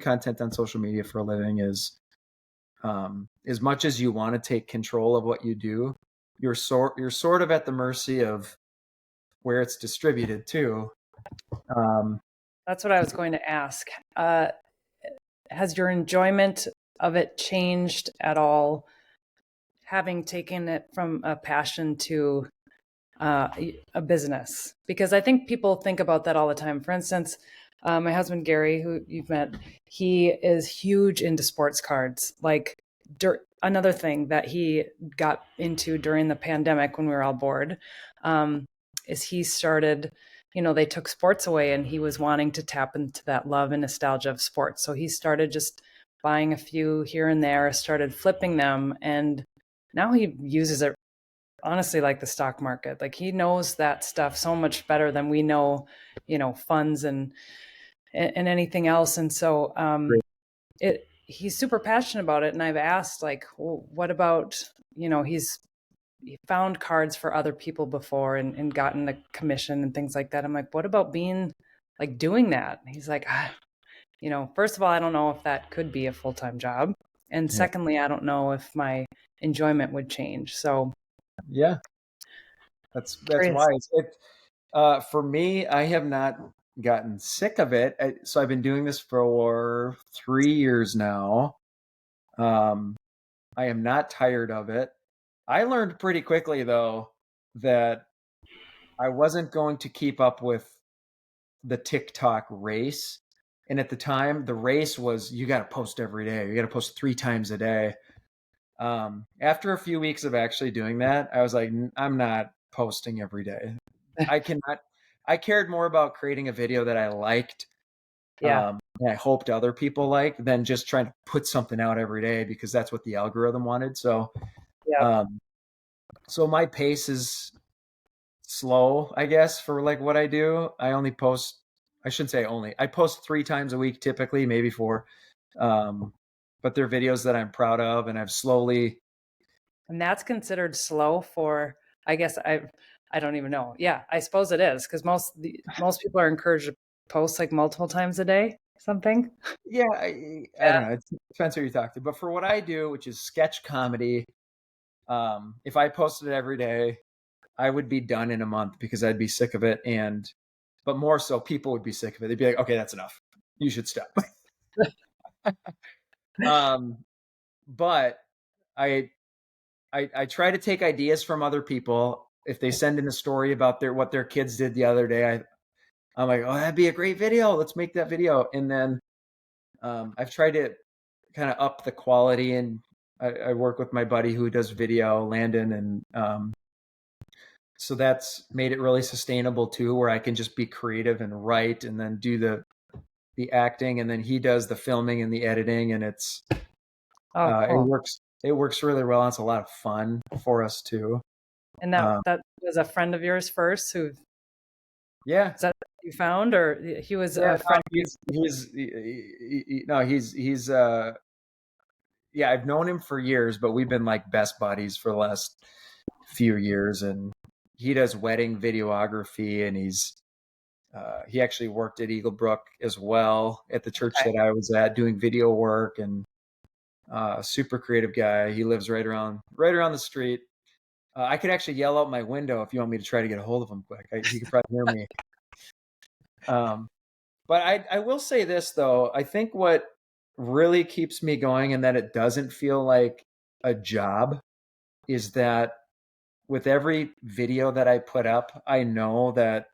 content on social media for a living is, as much as you want to take control of what you do, you're sort of at the mercy of where it's distributed too. That's what I was going to ask. Has your enjoyment of it changed at all, having taken it from a passion to a business? Because I think people think about that all the time. For instance, my husband Gary, who you've met, he is huge into sports cards. Like another thing that he got into during the pandemic when we were all bored, is he started. They took sports away, and he was wanting to tap into that love and nostalgia of sports. So he started just buying a few here and there, started flipping them, and now he uses it honestly like the stock market. Like he knows that stuff so much better than we know, funds and anything else. And so he's super passionate about it. And I've asked, like, well, what about, he found cards for other people before and gotten a commission and things like that. I'm like, what about being like doing that? And he's like, first of all, I don't know if that could be a full-time job. And Yeah. secondly, I don't know if my enjoyment would change. So Yeah, that's curious. wise. For me, I have not gotten sick of it. So I've been doing this for 3 years now. I am not tired of it. I learned pretty quickly, though, that I wasn't going to keep up with the TikTok race. And at the time, the race was you got to post every day. You got to post 3 times a day. After a few weeks of actually doing that, I was like, I'm not posting every day. I cannot. I cared more about creating a video that I liked, Yeah. and I hoped other people liked, than just trying to put something out every day because that's what the algorithm wanted. So, Yeah. um, so my pace is slow, I guess, for like what I do. I only post. I shouldn't say only. I post 3 times a week, typically, maybe 4. Um, but they're videos that I'm proud of, and I've slowly. And that's considered slow for, I guess I don't even know. Yeah, I suppose it is because most people are encouraged to post like multiple times a day, something. Yeah, I Yeah. don't know. It depends who you talk to. But for what I do, which is sketch comedy, if I posted it every day, I would be done in a month because I'd be sick of it. But more so, people would be sick of it. They'd be like, okay, that's enough. You should stop. um, but I, I try to take ideas from other people. If they send in a story about what their kids did the other day, I'm like, oh, that'd be a great video. Let's make that video. And then I've tried to kind of up the quality, and I work with my buddy who does video, Landon, and so that's made it really sustainable too, where I can just be creative and write, and then do the acting, and then he does the filming and the editing, and Oh, it cool. works really well. And it's a lot of fun for us too. And that Um, that was a friend of yours first who yeah, is that you found, or he was yeah. a friend No, of yours? no, he's yeah. I've known him for years, but we've been like best buddies for the last few years, and he does wedding videography, and he actually worked at Eagle Brook as well at the church Okay. that I was at doing video work, and super creative guy. He lives right around the street. I could actually yell out my window if you want me to try to get a hold of him quick. He could probably hear me. Um, but I will say this though. I think what really keeps me going and that it doesn't feel like a job is that with every video that I put up, I know that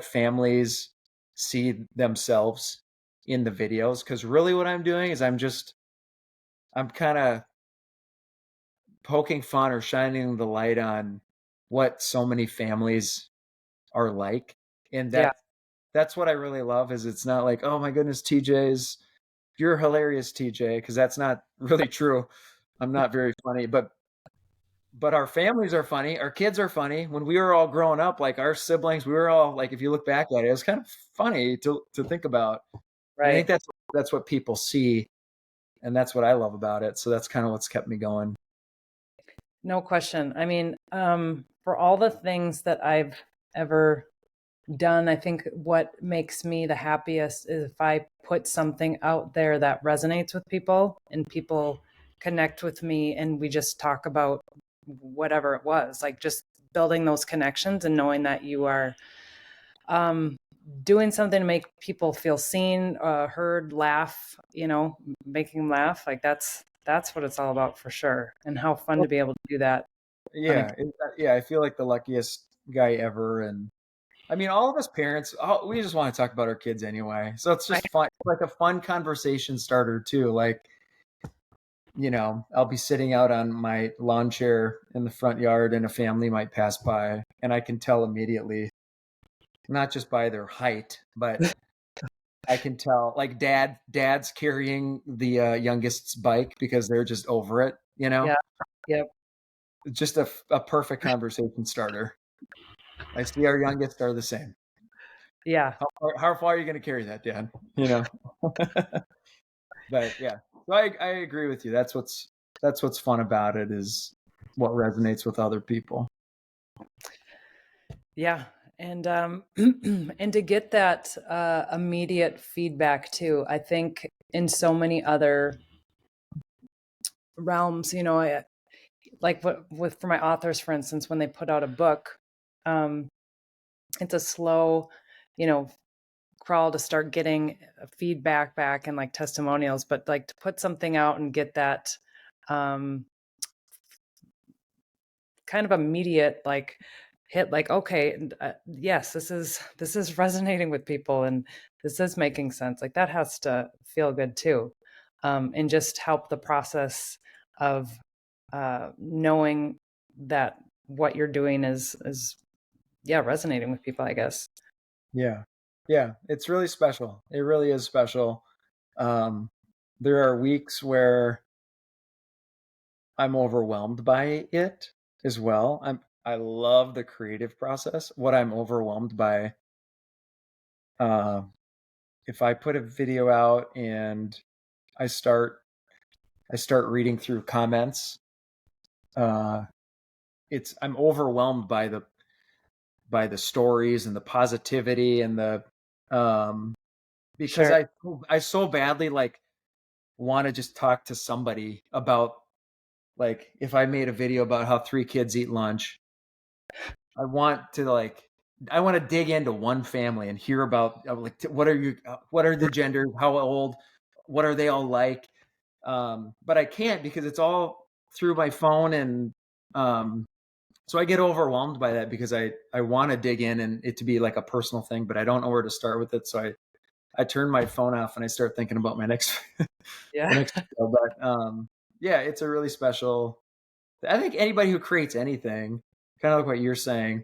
families see themselves in the videos, because really what I'm doing is I'm kind of poking fun or shining the light on what so many families are like. And Yeah. that's what I really love, is it's not like, oh my goodness, you're hilarious, TJ, because that's not really true. I'm not very funny, but our families are funny. Our kids are funny. When we were all growing up, like our siblings, we were all like, if you look back at it, it was kind of funny to think about. And I think Right. that's what people see, and that's what I love about it. So that's kind of what's kept me going. No question. I mean, for all the things that I've ever done. I think what makes me the happiest is if I put something out there that resonates with people and people connect with me and we just talk about whatever it was, like just building those connections and knowing that you are um, doing something to make people feel seen, heard, laugh, making them laugh. Like that's what it's all about for sure. And how fun to be able to do that. Yeah, yeah. I feel like the luckiest guy ever, and I mean, all of us parents, we just want to talk about our kids anyway. So it's just fun, like a fun conversation starter too. Like, I'll be sitting out on my lawn chair in the front yard, and a family might pass by, and I can tell immediately, not just by their height, but I can tell, like dad's carrying the youngest's bike because they're just over it. Yeah. Yep. Just a perfect conversation starter. I see our youngest are the same. Yeah. How far are you going to carry that, Dad? But yeah, so I agree with you. That's what's fun about it, is what resonates with other people. Yeah. And and to get that immediate feedback too, I think in so many other realms, like for my authors, for instance, when they put out a book, um, it's a slow, you know, crawl to start getting feedback back and like testimonials, but like to put something out and get that um, kind of immediate like hit, like okay, yes, this is resonating with people and this is making sense, like that has to feel good too, and just help the process of knowing that what you're doing is yeah, resonating with people, I guess. Yeah, yeah, it's really special. It really is special. Um, there are weeks where I'm overwhelmed by it as well. I love the creative process. What I'm overwhelmed by, uh, if I put a video out and I start I start reading through comments, uh, I'm overwhelmed by the stories and the positivity and the um, because Sure. I so badly like want to just talk to somebody about, like, if I made a video about how 3 kids eat lunch, I want to dig into one family and hear about, like, what are the genders, how old, what are they all like, but I can't because it's all through my phone, and so I get overwhelmed by that because I want to dig in and it to be like a personal thing, but I don't know where to start with it. So I turn my phone off and I start thinking about my next the Yeah. next video. But yeah, it's a really special. I think anybody who creates anything, kind of like what you're saying,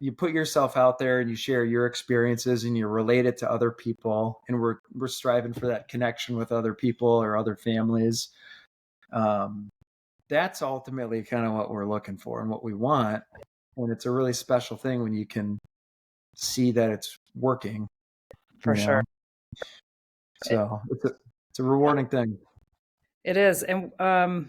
you put yourself out there and you share your experiences and you relate it to other people, and we're striving for that connection with other people or other families. Um, that's ultimately kind of what we're looking for and what we want. And it's a really special thing when you can see that it's working, For sure. So it's a rewarding thing. It is. And I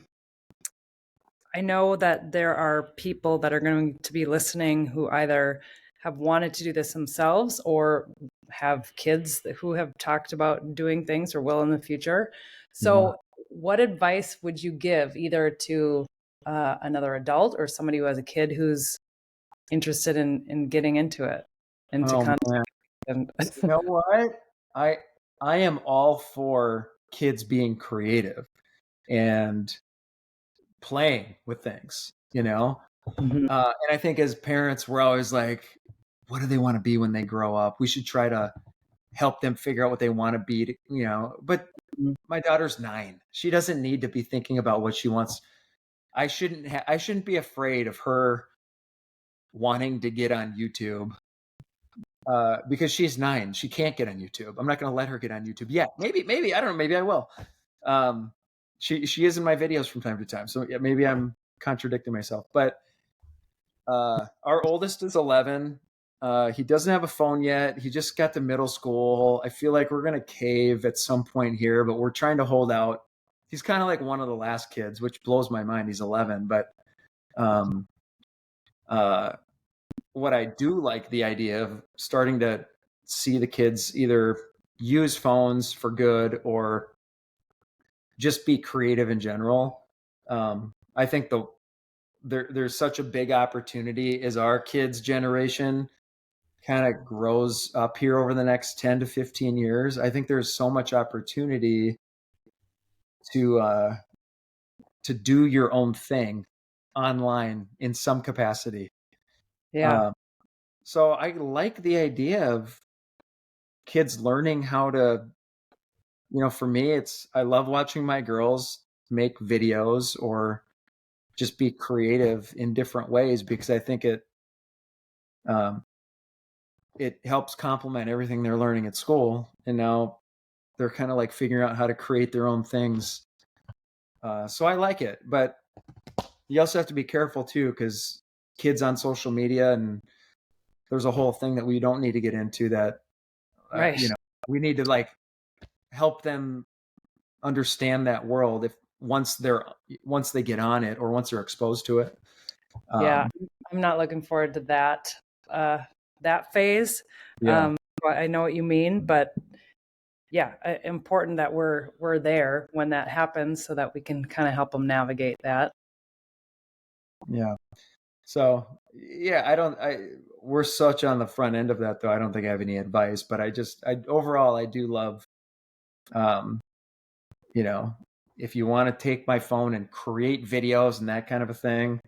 know that there are people that are going to be listening who either have wanted to do this themselves or have kids who have talked about doing things or will in the future. Yeah. So, what advice would you give either to another adult or somebody who has a kid who's interested in getting into it and to Oh man. and You know what? I I am all for kids being creative and playing with things, Mhm. And I think as parents, we're always like, what do they want to be when they grow up? We should try to help them figure out what they want to be, But my daughter's 9. She doesn't need to be thinking about what she wants. I shouldn't be afraid of her wanting to get on YouTube, because she's 9. She can't get on YouTube. I'm not going to let her get on YouTube yet. Maybe I don't know. Maybe I will. Um, she is in my videos from time to time. So yeah, maybe I'm contradicting myself. But our oldest is 11. He doesn't have a phone yet. He just got to middle school. I feel like we're going to cave at some point here, but we're trying to hold out. He's kind of like one of the last kids, which blows my mind. He's 11, but um, uh, what I do like the idea of starting to see the kids either use phones for good or just be creative in general. I think there's such a big opportunity as our kids' generation kind of grows up here over the next 10 to 15 years. I think there's so much opportunity to to do your own thing online in some capacity. Yeah. Um, so I like the idea of kids learning how to, for me, I love watching my girls make videos or just be creative in different ways because I think um, it helps complement everything they're learning at school. And now they're kind of like figuring out how to create their own things. So I like it, but you also have to be careful too, because kids on social media, and there's a whole thing that we don't need to get into that, Right. we need to like help them understand that world if once they get on it or once they're exposed to it. Yeah. Um, I'm not looking forward to uh, that phase. yeah, Um, but I know what you mean, but yeah, important that we're there when that happens so that we can kind of help them navigate that. yeah. So yeah, we're such on the front end of that though. I don't think I have any advice, but I overall, I do love, um, you know, if you want to take my phone and create videos and that kind of a thing,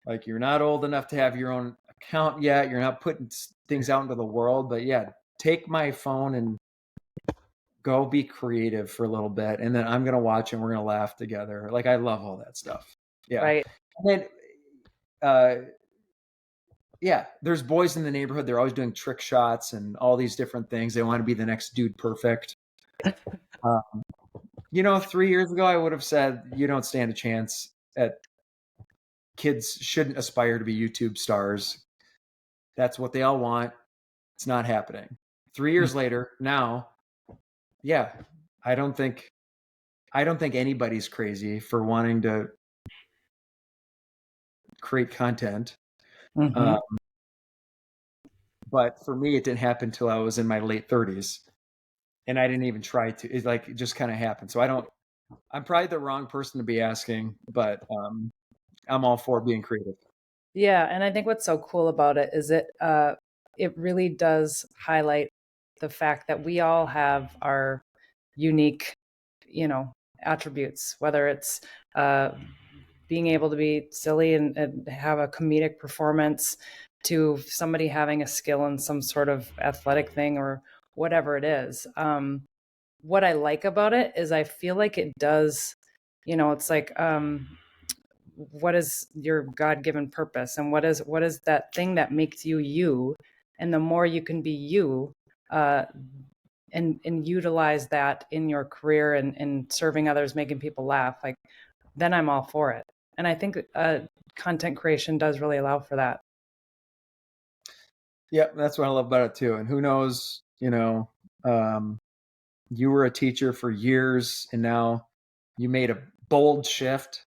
like you're not old enough to have your own account yet. You're not putting things out into the world, but yeah, take my phone and go be creative for a little bit. And then I'm going to watch and we're going to laugh together. Like I love all that stuff. Yeah. Right. And then, uh, yeah, there's boys in the neighborhood. They're always doing trick shots and all these different things. They want to be the next dude perfect. 3 years ago, I would have said you don't stand a chance at kids shouldn't aspire to be YouTube stars. That's what they all want. It's not happening. 3 years later, now, yeah, I don't think anybody's crazy for wanting to create content. Mm-hmm. Uh, but for me, it didn't happen until I was in my late 30s, and I didn't even try to. It just kind of happened. So I don't. I'm probably the wrong person to be asking, but I'm all for being creative. Yeah, and I think what's so cool about it is it really does highlight the fact that we all have our unique, attributes, whether it's uh, being able to be silly and have a comedic performance to somebody having a skill in some sort of athletic thing or whatever it is. What I like about it is I feel like it does, it's like what is your god-given purpose and what is that thing that makes you you, and the more you can be you, uh, and utilize that in your career and serving others, making people laugh, like then I'm all for it. And I think content creation does really allow for that. Yeah, that's what I love about it too. And who knows, um, you were a teacher for years and now you made a bold shift,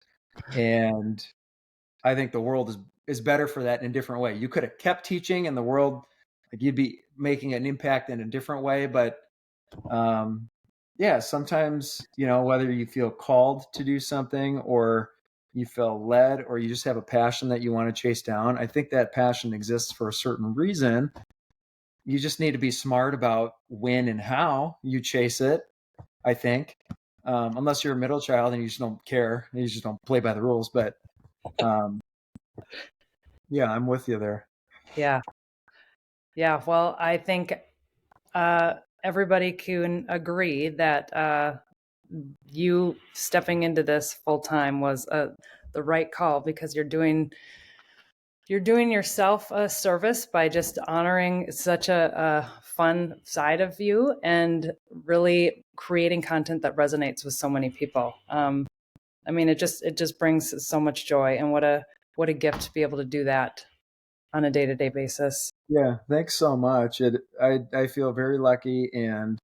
and I think the world is better for that in a different way. You could have kept teaching and the world, like you'd be making an impact in a different way, but um yeah, sometimes, whether you feel called to do something or you feel led or you just have a passion that you want to chase down, I think that passion exists for a certain reason. You just need to be smart about when and how you chase it, I think. Unless you're a middle child and you just don't care, you just don't play by the rules. But um, yeah, I'm with you there. Yeah. Yeah. Well, I think uh, everybody can agree that you stepping into this full time was the right call, because you're doing yourself a service by just honoring such a fun side of you and really creating content that resonates with so many people. I mean, it just brings so much joy, and what a gift to be able to do that on a day-to-day basis. Yeah, thanks so much. I feel very lucky, and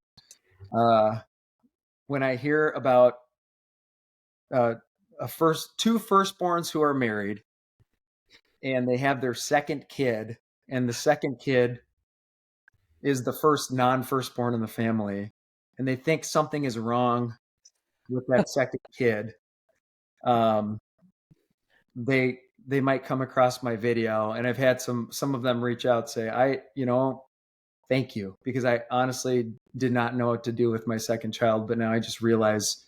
uh, when I hear about uh, two firstborns who are married and they have their second kid, and the second kid is the first non-firstborn in the family, and they think something is wrong with that second kid, um, they might come across my video, and I've had some of them reach out, say, thank you, because I honestly did not know what to do with my second child, but now I just realize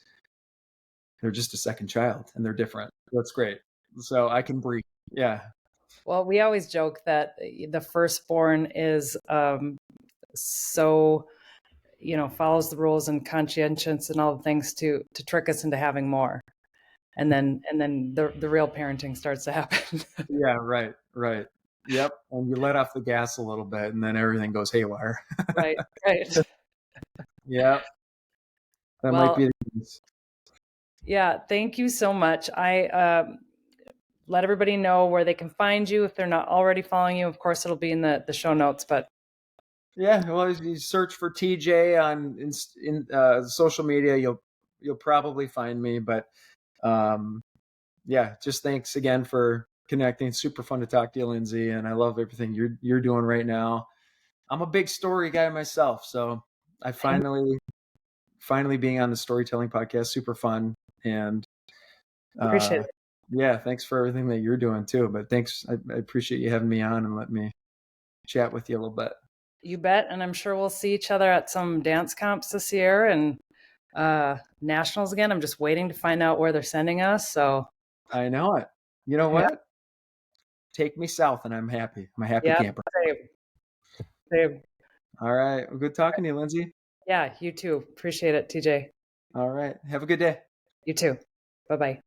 they're just a second child and they're different. That's great. So I can breathe. Yeah. Well, we always joke that the firstborn is so, follows the rules and conscientious and all the things to trick us into having more. And then the real parenting starts to happen. Yeah, right. Yep. And you let off the gas a little bit and then everything goes haywire. Right. Yeah. That might Well, be the case. yeah, thank you so much. I let everybody know where they can find you if they're not already following you. Of course, it'll be in the show notes, but Yeah, well, if you search for TJ on in social media, you'll probably find me. But um, yeah, just thanks again for connecting. Super fun to talk to you, Lindsay, and I love everything you're doing right now. I'm a big story guy myself, so I finally being on the storytelling podcast, super fun. And appreciate it. yeah, thanks for everything that you're doing too. But thanks, I appreciate you having me on and let me chat with you a little bit. You bet. And I'm sure we'll see each other at some dance comps this year and nationals again. I'm just waiting to find out where they're sending us. So I know it. You know yeah, what? Take me south and I'm happy. I'm a happy yeah, camper. same. All right. Well, good talking to you, Lindsay. Yeah, you too. Appreciate it, TJ. All right. Have a good day. You too. Bye-bye.